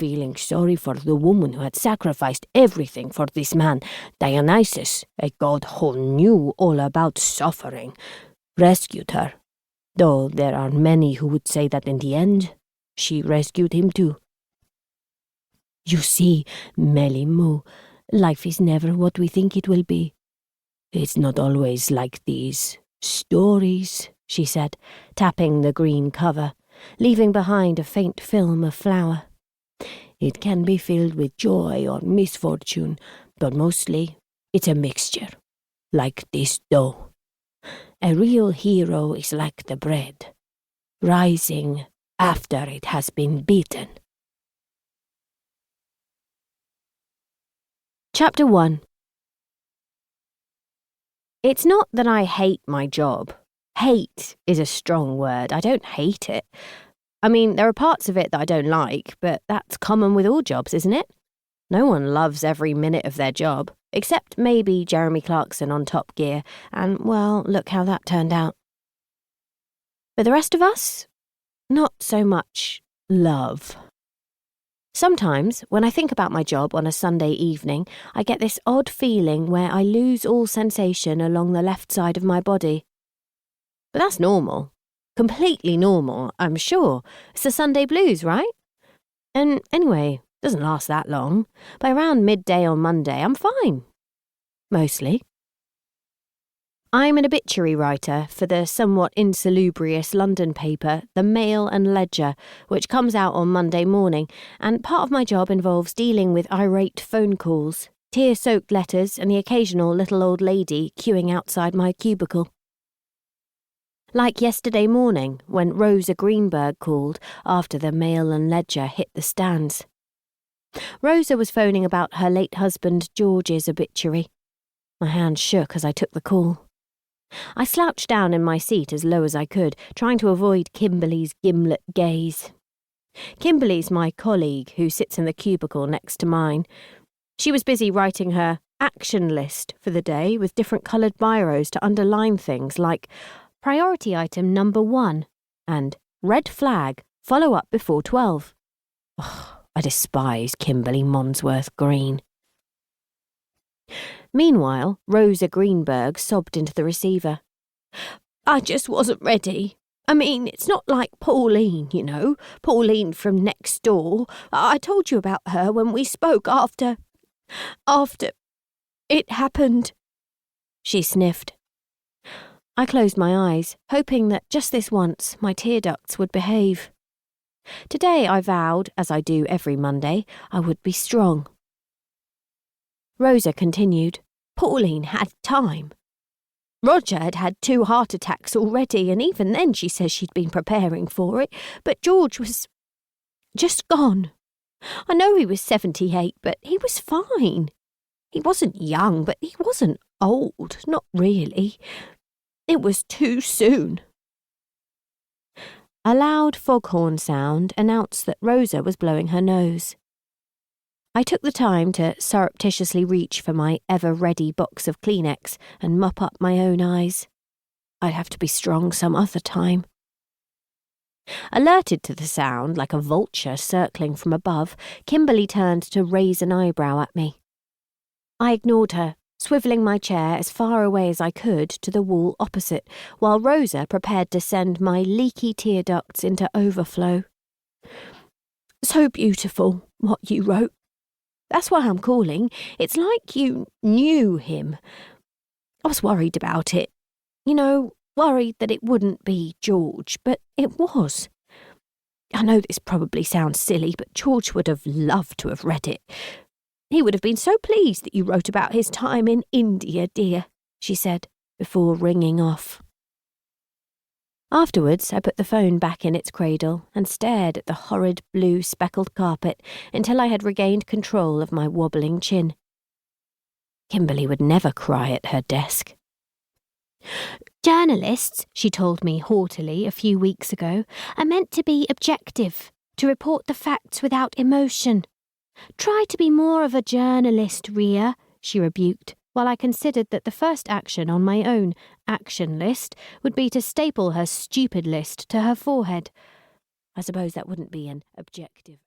feeling sorry for the woman who had sacrificed everything for this man, Dionysus, a god who knew all about suffering, rescued her. Though there are many who would say that in the end, she rescued him too. You see, Melimu, life is never what we think it will be. It's not always like these stories, she said, tapping the green cover, leaving behind a faint film of flower. It can be filled with joy or misfortune, but mostly it's a mixture, like this dough. A real hero is like the bread, rising after it has been beaten. Chapter 1. It's not that I hate my job. Hate is a strong word. I don't hate it. I mean, there are parts of it that I don't like, but that's common with all jobs, isn't it? No one loves every minute of their job, except maybe Jeremy Clarkson on Top Gear, and, well, look how that turned out. But the rest of us? Not so much love. Sometimes, when I think about my job on a Sunday evening, I get this odd feeling where I lose all sensation along the left side of my body. But that's normal. Completely normal, I'm sure. It's the Sunday blues, right? And anyway, it doesn't last that long. By around midday on Monday, I'm fine. Mostly. I'm an obituary writer for the somewhat insalubrious London paper, The Mail and Ledger, which comes out on Monday morning, and part of my job involves dealing with irate phone calls, tear-soaked letters, and the occasional little old lady queuing outside my cubicle. Like yesterday morning, when Rosa Greenberg called after the Mail and Ledger hit the stands. Rosa was phoning about her late husband George's obituary. My hand shook as I took the call. I slouched down in my seat as low as I could, trying to avoid Kimberly's gimlet gaze. Kimberly's my colleague who sits in the cubicle next to mine. She was busy writing her action list for the day with different coloured biros to underline things like priority item number 1 and red flag, follow up before 12. Oh, I despise Kimberly Monsworth Green. Meanwhile, Rosa Greenberg sobbed into the receiver. I just wasn't ready. I mean, it's not like Pauline, you know, Pauline from next door. I told you about her when we spoke after it happened. She sniffed. I closed my eyes, hoping that just this once my tear ducts would behave. Today I vowed, as I do every Monday, I would be strong. Rosa continued. Pauline had time. Roger had had 2 heart attacks already, and even then she says she'd been preparing for it, but George was just gone. I know he was 78, but he was fine. He wasn't young, but he wasn't old, not really. It was too soon. A loud foghorn sound announced that Rosa was blowing her nose. I took the time to surreptitiously reach for my ever-ready box of Kleenex and mop up my own eyes. I'd have to be strong some other time. Alerted to the sound, like a vulture circling from above, Kimberly turned to raise an eyebrow at me. I ignored her, swivelling my chair as far away as I could to the wall opposite, while Rosa prepared to send my leaky tear ducts into overflow. So beautiful, what you wrote. That's why I'm calling. It's like you knew him. I was worried about it. You know, worried that it wouldn't be George, but it was. I know this probably sounds silly, but George would have loved to have read it. He would have been so pleased that you wrote about his time in India, dear, she said, before ringing off. Afterwards, I put the phone back in its cradle and stared at the horrid blue speckled carpet until I had regained control of my wobbling chin. Kimberly would never cry at her desk. Journalists, she told me haughtily a few weeks ago, are meant to be objective, to report the facts without emotion. Try to be more of a journalist, Ria, she rebuked, while I considered that the first action on my own action list would be to staple her stupid list to her forehead. I suppose that wouldn't be an objective